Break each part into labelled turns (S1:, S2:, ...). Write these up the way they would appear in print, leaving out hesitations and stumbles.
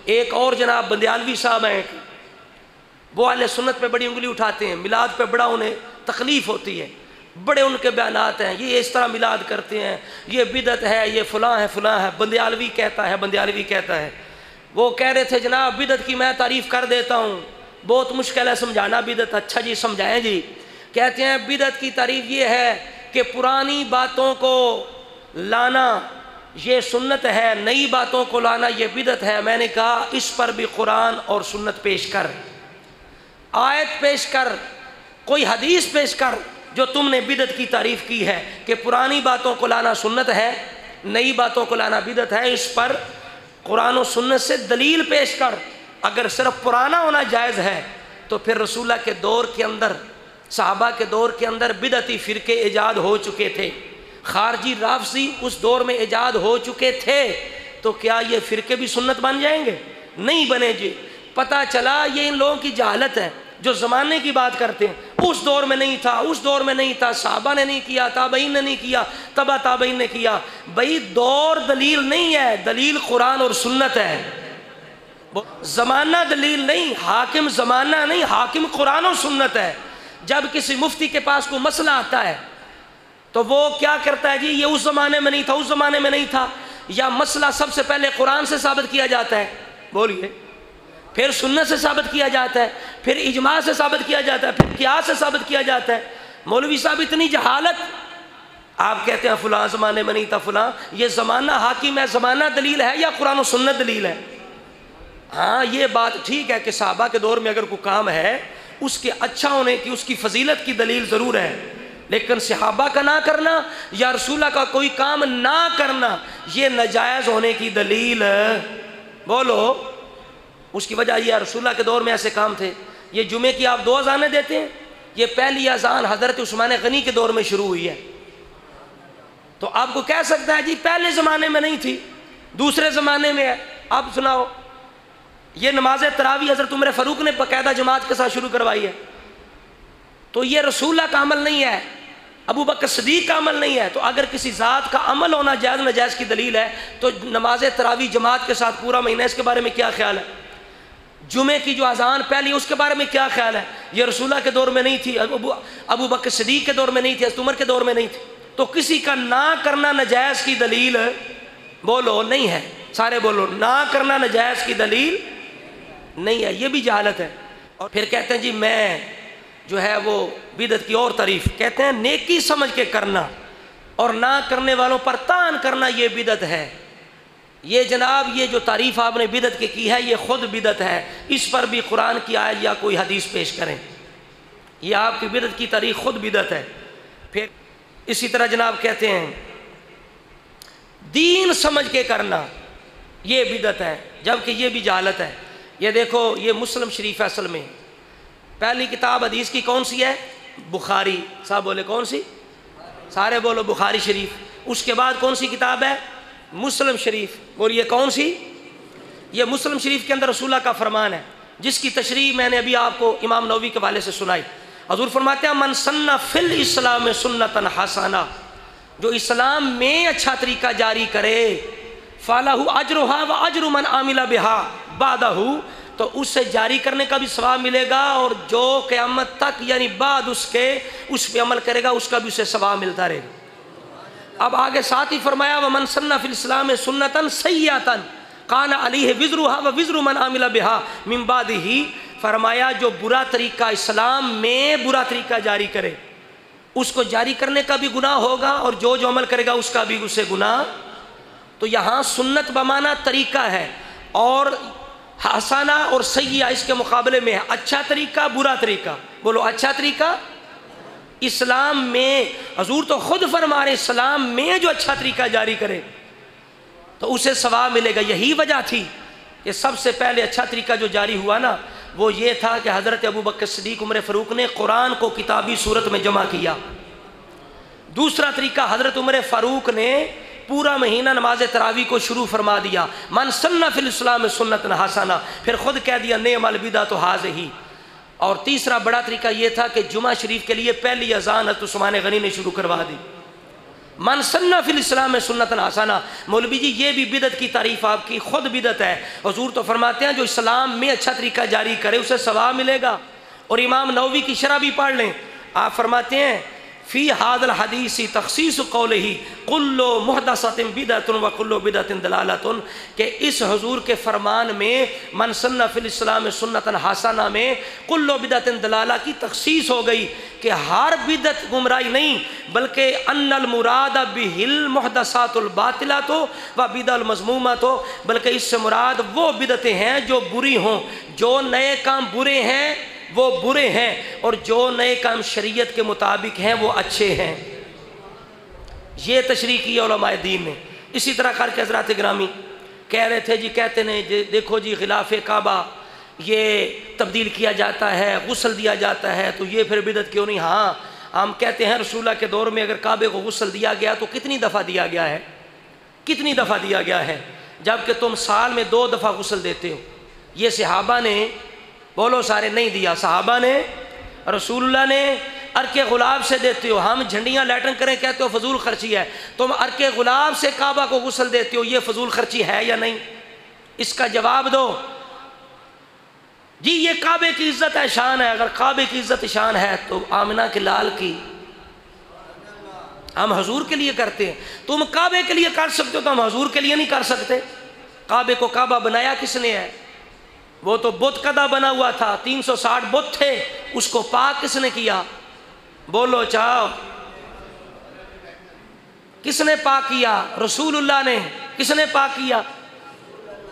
S1: एक और जनाब बंदियालवी साहब हैं, वो अहले सुन्नत पे बड़ी उंगली उठाते हैं, मिलाद पे बड़ा उन्हें तकलीफ़ होती है, बड़े उनके बयानात हैं, ये इस तरह मिलाद करते हैं, ये बिदत है, ये फ़लाँ है। बंदियालवी कहता है। वो कह रहे थे जनाब बिदत की मैं तारीफ़ कर देता हूँ, बहुत मुश्किल है समझाना बिदत। अच्छा जी समझाएं जी। कहते हैं बिदत की तारीफ़ ये है कि पुरानी बातों को लाना ये सुन्नत है, नई बातों को लाना ये बिदत है। मैंने कहा इस पर भी कुरान और सुन्नत पेश कर, आयत पेश कर, कोई हदीस पेश कर जो तुमने बिदत की तारीफ़ की है कि पुरानी बातों को लाना सुन्नत है, नई बातों को लाना बिदत है। इस पर कुरान और सुन्नत से दलील पेश कर। अगर सिर्फ पुराना होना जायज़ है तो फिर रसूलुल्लाह के दौर के अंदर, सहाबा के दौर के अंदर बिदती फ़िरके ईजाद हो चुके थे, खारजी राफसी उस दौर में ईजाद हो चुके थे, तो क्या ये फ़िरके भी सुन्नत बन जाएंगे? नहीं बने जी। पता चला ये इन लोगों की जहालत है जो ज़माने की बात करते हैं। उस दौर में नहीं था, सहाबा ने नहीं किया, ताबईन ने नहीं किया, तबा ताबईन ने किया। भाई दौर दलील नहीं है, दलील कुरान और सुन्नत है। ज़माना दलील नहीं, हाकिम ज़माना नहीं, हाकिम कुरान और सुन्नत है। जब किसी मुफ्ती के पास कोई मसला आता है तो वो क्या करता है जी, ये उस ज़माने में नहीं था, या मसला सबसे पहले कुरान से साबित किया जाता है, बोलिए, फिर सुन्नत से साबित किया जाता है, फिर इजमा से साबित किया जाता है, फिर क़ियास से साबित किया जाता है। मौलवी साहब इतनी जहालत, आप कहते हैं फ़लाँ ज़माने में नहीं था फ़लाँ, ये ज़माना हाकिम है, ज़माना दलील है या कुरान और सुन्नत दलील है? हाँ ये बात ठीक है कि सहाबा के दौर में अगर कोई काम है उसके अच्छा होने की, उसकी फजीलत की दलील ज़रूर है, लेकिन सहाबा का ना करना या रसूला का कोई काम ना करना ये नाजायज़ होने की दलील बोलो। उसकी वजह यह रसूलुल्लाह के दौर में ऐसे काम थे। ये जुमे की आप 2 अज़ानें देते हैं, ये पहली अज़ान हज़रत उस्मान गनी के दौर में शुरू हुई है। तो आपको कह सकता है जी पहले ज़माने में नहीं थी, दूसरे ज़माने में है। आप सुनाओ, ये नमाज तरावी हज़रत उमर फ़ारूक ने बाकायदा जमात के साथ शुरू करवाई है, तो ये रसूलुल्लाह का अमल नहीं है, अबू बकर सिद्दीक़ का अमल नहीं है। तो अगर किसी ज़ात का अमल होना जायज़ नाजायज़ की दलील है तो नमाज तरावी जमात के साथ पूरा महीना, इसके बारे में क्या ख्याल है? जुमे की जो अज़ान पहली उसके बारे में क्या ख्याल है? ये रसूलुल्लाह के दौर में नहीं थी, अबू बकर सिद्दीक़ के दौर में नहीं थी, हज़रत उमर के दौर में नहीं थी। तो किसी का ना करना नाजायज़ की दलील बोलो नहीं है, सारे बोलो, ना करना नाजायज़ की दलील नहीं है, ये भी जहालत है। और फिर कहते हैं जी मैं जो है वो बिदत की और तारीफ़, कहते हैं नेकी समझ के करना और ना करने वालों पर तान करना ये बिदत है। ये जनाब ये जो तारीफ़ आपने बिदत की है ये ख़ुद बिदत है, इस पर भी कुरान की आयत या कोई हदीस पेश करें, ये आपकी बिदत की तारीफ़ ख़ुद बिदत है। फिर इसी तरह जनाब कहते हैं दीन समझ के करना ये बिदत है, जबकि ये भी जहालत है। ये देखो ये मुस्लिम शरीफ असल में पहली किताब हदीस की कौन सी है? बुखारी। साहब बोले कौन सी? सारे बोलो बुखारी शरीफ। उसके बाद कौन सी किताब है? मुस्लिम शरीफ। बोलिए कौन सी? ये मुस्लिम शरीफ के अंदर रसूलुल्लाह का फरमान है जिसकी तशरीह मैंने अभी आपको इमाम नववी के वाले से सुनाई। हजूर फरमाते हैं मन सन्ना फिल इस्लाम सुन्नतन हसना, जो इस्लाम में अच्छा तरीका जारी करे, फालहु अजरुहा व अजरु मन आमिला बिहा बादहु, तो उससे जारी करने का भी सवाब मिलेगा और जो क़यामत तक यानी बाद उसके उस पे अमल करेगा उसका भी उसे सवाब मिलता रहेगा। अब आगे साथ ही फरमाया व मन सन्ना फिल इस्लाम सुन्नतन सय्यतन कान अलैहि विज़रुहा व विज़रु मन आमिला बिहा मिन बादिही, फरमाया जो बुरा तरीका इस्लाम में बुरा तरीका जारी करे उसको जारी करने का भी गुनाह होगा और जो जो अमल करेगा उसका भी उसे गुनाह। तो यहाँ सुन्नत बमाना तरीका है और हसाना और सय्या इसके मुकाबले में है अच्छा तरीका बुरा तरीका। बोलो अच्छा तरीका। इस्लाम में हजूर तो खुद फरमा रहे इस्लाम में जो अच्छा तरीका जारी करे तो उसे सवाब मिलेगा। यही वजह थी कि सबसे पहले अच्छा तरीका जो जारी हुआ ना वो ये था कि हज़रत अबू बकर सिद्दीक़ उमर फ़ारूक ने कुरान को किताबी सूरत में जमा किया। दूसरा तरीका हज़रत उमर फ़ारूक ने पूरा महीना नमाज तरावी को शुरू फरमा दिया, मन सन्ना फिल इस्लाम सुन्नतन हसना, फिर खुद कह दिया नेमल बिदअत हाज़िही। और तीसरा बड़ा तरीका ये था कि जुमा शरीफ के लिए पहली अज़ान हज़रत उस्मान गनी ने शुरू करवा दी। मन सन्ना फिल इस्लाम में सुन्नतन हसना। मौलवी जी ये भी बिदत की तारीफ़ आपकी खुद बिदत है। हुजूर तो फरमाते हैं जो इस्लाम में अच्छा तरीका जारी करे उसे सवाब मिलेगा। और इमाम नववी की शरह भी पढ़ लें, आप फरमाते हैं फ़ी हादल हदीसी तख़सीस क़ौलिही कुल्लु मुहदसतिन बिदअतुन व कुल्लु बिदअतिन दलालतुन, कि इस हुजूर के फरमान में मन सन्ना फिल इस्लाम में सुन्नतन हसना में कुल्लु बिदअतिन दलाला की तख़सीस हो गई कि हर बिदत गुमराही नहीं, बल्कि अन्नल मुराद बिहिल मुहदसातुल बातिलातो व बिदअल मज़मूमातो, बल्कि इससे मुराद वो बिदतें हैं जो बुरी हों, जो नए काम बुरे हैं वो बुरे हैं, और जो नए काम शरीयत के मुताबिक हैं वो अच्छे हैं। ये तशरीह की उलमाए दीन ने। इसी तरह करके हज़रात गिरामी कह रहे थे जी, कहते ने देखो जी ख़िलाफ़ काबा ये तब्दील किया जाता है, गुस्ल दिया जाता है, तो ये फिर बिदत क्यों नहीं। हाँ, हम कहते हैं रसूलुल्लाह के दौर में अगर काबे को गुस्ल दिया गया तो कितनी दफ़ा दिया गया है, कितनी दफ़ा दिया गया है, जबकि तुम साल में 2 दफ़ा गुस्ल देते हो। ये सहाबा ने, बोलो सारे, नहीं दिया। सहाबा ने, रसूलुल्लाह ने अर्के गुलाब से देते हो। हम झंडियाँ लैटन करें कहते हो फजूल खर्ची है, तुम अर्के गुलाब से काबा को गुस्ल देते हो, ये फजूल खर्ची है या नहीं? इसका जवाब दो जी। ये काबे की इज्जत है, शान है। अगर काबे की इज्जत शान है तो आमिना के लाल की हम हजूर के लिए करते हैं। तुम काबे के लिए कर सकते हो तो हम हजूर के लिए नहीं कर सकते। काबे को काबा बनाया किसने है? वो तो बुत कदा बना हुआ था, 360 बुत थे, उसको पाक किसने किया? बोलो चाहो, किसने पाक किया? रसूलुल्लाह ने। किसने पाक किया?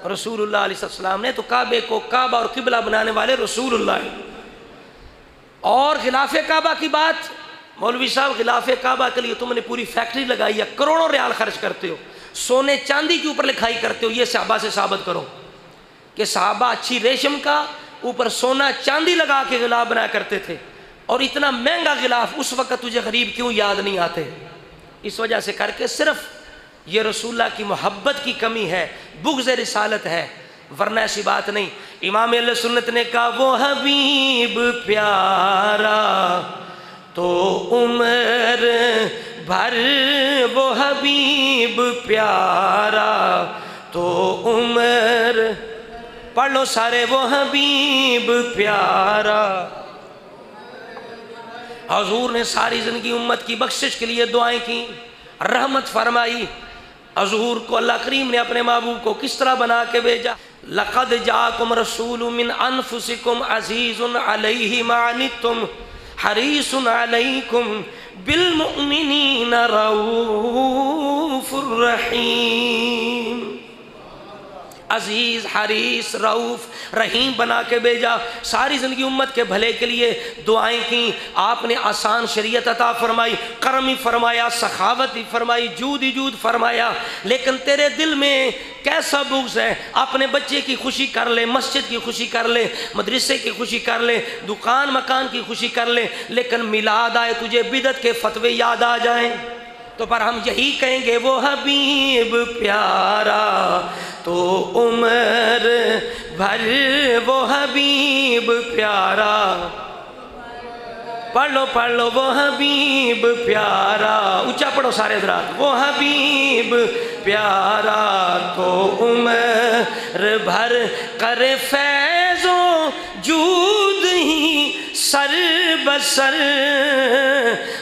S1: रसूलुल्लाह अलैहिस्सलाम ने। तो काबे को काबा और किबला बनाने वाले रसूलुल्लाह हैं। और खिलाफे काबा की बात, मौलवी साहब खिलाफे काबा के लिए तुमने पूरी फैक्ट्री लगाई है, करोड़ों रियाल खर्च करते हो, सोने चांदी के ऊपर लिखाई करते हो। ये सहाबा से साबित करो कि सहाबा अच्छी रेशम का ऊपर सोना चांदी लगा के गिलाफ बनाया करते थे। और इतना महंगा गिलाफ उस वक़्त तुझे गरीब क्यों याद नहीं आते? इस वजह से करके सिर्फ ये रसूलुल्लाह की मोहब्बत की कमी है, बुग़्ज़ रिसालत है, वरना ऐसी बात नहीं। इमाम अहले सुन्नत ने कहा वो हबीब प्यारा तो उम्र भर, वो हबीब प्यारा तो उम्र, पढ़ लो सारे, वो हबीब प्यारा। हजूर ने सारी ज़िंदगी उम्मत की बख्शिश के लिए दुआएं की, रहमत फरमाई। हजूर को अल्लाह करीम ने अपने महबूब को किस तरह बना के भेजा? लक़द जाकुम रसूलुम मिन अनफुसिकुम अज़ीज़ुन अलैहि मा अनित्तुम हरीसुन अलैकुम बिल मुमिनीना रऊफ़ुर रहीम। अजीज़, हरीस, रऊफ़, रहीम बना के भेजा। सारी ज़िंदगी उम्मत के भले के लिए दुआएं की। आपने आसान शरीयत अता फरमाई, करम ही फरमाया, सखावत ही फरमाई, जूद ही जूद फरमाया। लेकिन तेरे दिल में कैसा बुग़्ज़ है? अपने बच्चे की खुशी कर ले, मस्जिद की खुशी कर ले, मदरसे की खुशी कर ले, दुकान मकान की खुशी कर ले, लेकिन मिलाद आए तुझे बिदत के फतवे याद आ जाएं तो पर हम यही कहेंगे वो हबीब प्यारा तो उम्र भर, वो हबीब प्यारा। पढ़ लो वो हबीब प्यारा, ऊंचा पढ़ो सारे हज़रात। वो हबीब प्यारा तो उम्र भर करे फैज़ो जूद ही सर बसर।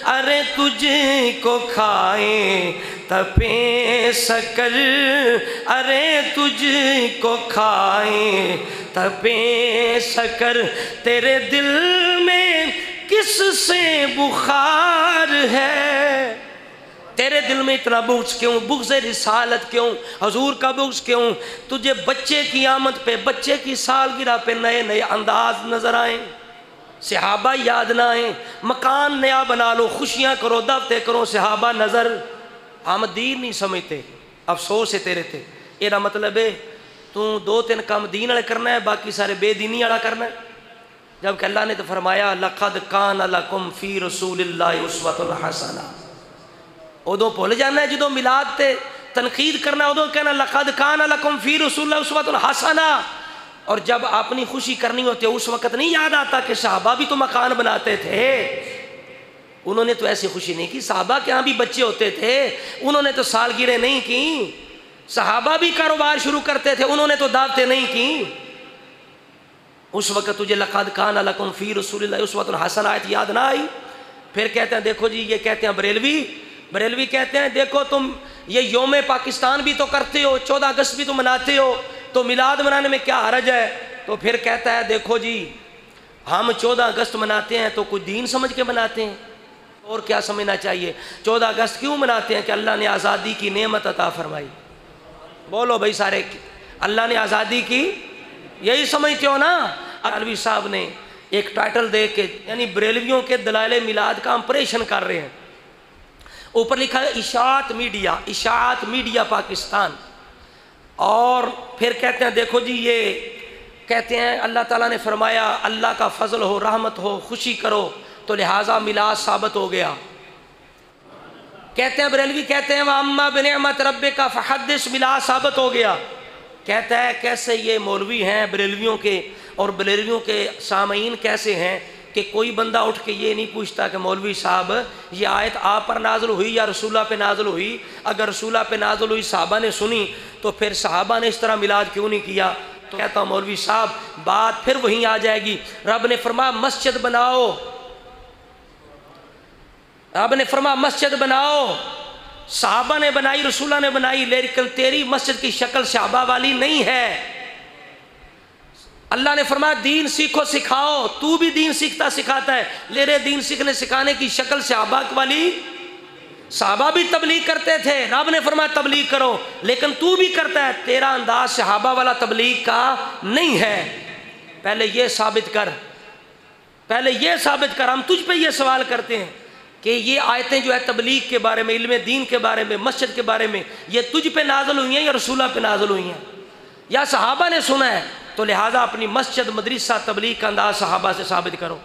S1: अरे तुझको खाए तपे सकर, अरे तुझको खाए तपे सकर। तेरे दिल में किससे बुखार है? तेरे दिल में इतना बुग़्ज़ क्यों? बुग़्ज़ रिसालत क्यों? हजूर का बुग़्ज़ क्यों? तुझे बच्चे की आमद पे, बच्चे की सालगिरह पे नए नए अंदाज नज़र आए, सहाबा याद ना आए, मकान नया बना लो, खुशियाँ करो, दावतें करो, सहाबा नज़र। हम दीन नहीं समझते, अफसोस है तेरे ते। एरा मतलब है तू 2-3 काम दीन वाले करना है, बाकी सारे बेदीनी वाला करना है। जबकि अल्लाह ने तो फरमाया लक़द कान लकुम फ़ी रसूलिल्लाहि उस्वतुन हसना। उदों भुल जाना है जो मिलाद ते तनकीद करना, उदों कहना लक़द कान लकुम फ़ी रसूलिल्लाहि उस्वतुन हसना। और जब अपनी खुशी करनी होती है उस वक़्त नहीं याद आता कि सहाबा भी तो मकान बनाते थे। उन्होंने तो ऐसी खुशी नहीं की। सहाबा के यहाँ भी बच्चे होते थे, उन्होंने तो सालगिरह नहीं की। सहाबा भी कारोबार शुरू करते थे, उन्होंने तो दावतें नहीं की। उस वक़्त तुझे लक़द कान लकुम फ़ी रसूलिल्लाहि उस्वतुन हसना आयत याद ना आई? फिर कहते हैं देखो जी, ये कहते हैं बरेलवी कहते हैं देखो तुम ये योम पाकिस्तान भी तो करते हो, 14 अगस्त भी तो मनाते हो, तो मिलाद मनाने में क्या हरज है? तो फिर कहता है देखो जी, हम 14 अगस्त मनाते हैं तो कुछ दीन समझ के मनाते हैं, और क्या समझना चाहिए? 14 अगस्त क्यों मनाते हैं? कि अल्लाह ने आज़ादी की नेमत अता फरमाई। बोलो भाई सारे, अल्लाह ने आज़ादी की, यही समझते हो ना? अलवी साहब ने एक टाइटल दे के, यानी बरेलवियों के दलाइल मिलाद का ऑपरेशन कर रहे हैं, ऊपर लिखा है इशाअत मीडिया पाकिस्तान। और फिर कहते हैं देखो जी, ये कहते हैं अल्लाह ताला ने फरमाया अल्लाह का फजल हो, रहमत हो, खुशी करो, तो लिहाजा मिलाद साबित हो गया। कहते हैं बरेलवी कहते हैं वअम्मा बिनिअमत रब्बिका फहद्दिस, मिलाद साबित हो गया। कहता है कैसे ये मौलवी हैं बरेलवियों के, और बरेलवियों के सामीन कैसे हैं कि कोई बंदा उठ के ये नहीं पूछता कि मौलवी साहब ये आयत आप पर नाज़िल हुई या रसूला पे नाज़िल हुई? अगर रसूला पे नाज़िल हुई, सहाबा ने सुनी, तो फिर सहाबा ने इस तरह मिलाद क्यों नहीं किया? तो कहता हूँ मौलवी साहब बात फिर वहीं आ जाएगी। रब ने फरमाया मस्जिद बनाओ, रब ने फरमाया मस्जिद बनाओ, सहाबा ने बनाई, रसूला ने बनाई, लेकिन तेरी मस्जिद की शक्ल सहाबा वाली नहीं है। अल्लाह ने फरमाया दीन सीखो सिखाओ, तू भी दीन सीखता सिखाता है, लेरे दीन सीखने सिखाने की शक्ल सहाबा वाली। सहाबा भी तबलीग करते थे, रब ने फरमाया तबलीग करो, लेकिन तू भी करता है, तेरा अंदाज सहाबा वाला तबलीग का नहीं है। पहले ये साबित कर, पहले ये साबित कर। हम तुझ पे ये सवाल करते हैं कि ये आयतें जो है तबलीग के बारे में, इल्म दीन के बारे में, मस्जिद के बारे में, ये तुझ पे नाज़िल हुई हैं या रसूला पे नाज़िल हुई हैं या सहाबा ने सुना है? तो लिहाजा अपनी मस्जिद, मदरसा, तबलीग का अंदाज सहाबा से साबित करो।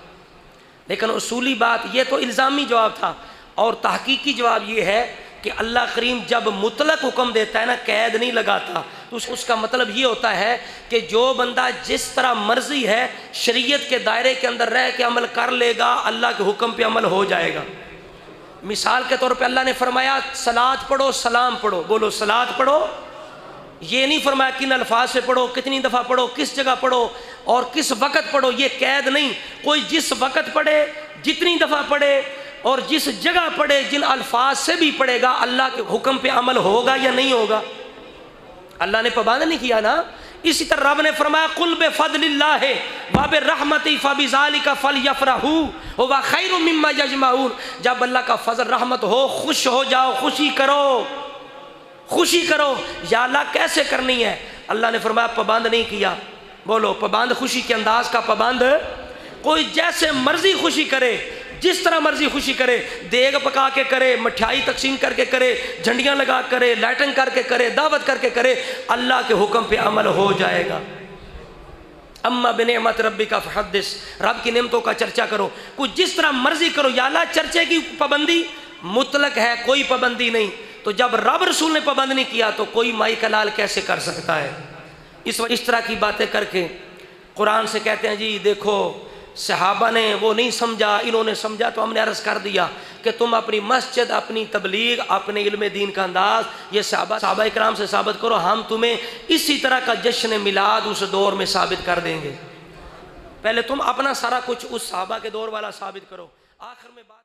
S1: लेकिन उसूली बात ये तो इल्ज़ामी जवाब था, और तहकीकी जवाब ये है कि अल्लाह करीम जब मुतलक हुक्म देता है ना, कैद नहीं लगाता, तो उसका मतलब ये होता है कि जो बंदा जिस तरह मर्जी है शरीयत के दायरे के अंदर रह के अमल कर लेगा, अल्लाह के हुक्म पे अमल हो जाएगा। मिसाल के तौर पे अल्लाह ने फरमाया सलात पढ़ो, सलाम पढ़ो। बोलो सलात पढ़ो। ये नहीं फरमाया किन अल्फाज से पढ़ो, कितनी दफ़ा पढ़ो, किस जगह पढ़ो और किस वक़्त पढ़ो, ये कैद नहीं। कोई जिस वक़्त पढ़े, जितनी दफ़ा पढ़े और जिस जगह पढ़े, जिन अल्फाज से भी पढ़ेगा, अल्लाह के हुक्म पे अमल होगा या नहीं होगा? अल्लाह ने पाबंद नहीं किया ना। इसी तरह रब ने फरमाया कुल बिफज़लिल्लाहि व बिरहमतिही फबिज़ालिका फलयफ़रहू हुवा खैरुम मिम्मा यजमऊन। जब अल्लाह का फजल रहमत हो, खुश हो जाओ, खुशी करो, खुशी करो। या अल्लाह कैसे करनी है? अल्लाह ने फरमाया पाबंद नहीं किया। बोलो पाबंद, खुशी के अंदाज का पाबंद। कोई जैसे मर्जी खुशी करे, जिस तरह मर्जी खुशी करे, देग पका के करे, मिठाई तकसीम करके करे, झंडियाँ लगा करे, लाइटिंग करके करे, दावत करके करे, अल्लाह के हुक्म पे अमल हो जाएगा। अम्मा बिनिअमत रब्बिका फहद्दिस, रब की नेमतों का चर्चा करो। कुछ जिस तरह मर्जी करो। या अल्लाह चर्चे की पाबंदी मुतलक है, कोई पाबंदी नहीं। तो जब रब रसूल ने पाबंद नहीं किया तो कोई माई का लाल कैसे कर सकता है? इस तरह की बातें करके कुरान से कहते हैं जी देखो सहाबा ने वो नहीं समझा, इन्होंने समझा। तो हमने अर्ज़ कर दिया कि तुम अपनी मस्जिद, अपनी तबलीग, अपने इल्म दीन का अंदाज ये सहाबा इकराम से साबित करो। हम तुम्हें इसी तरह का जश्न मिलाद उस दौर में साबित कर देंगे। पहले तुम अपना सारा कुछ उस सहाबा के दौर वाला साबित करो। आखिर में बात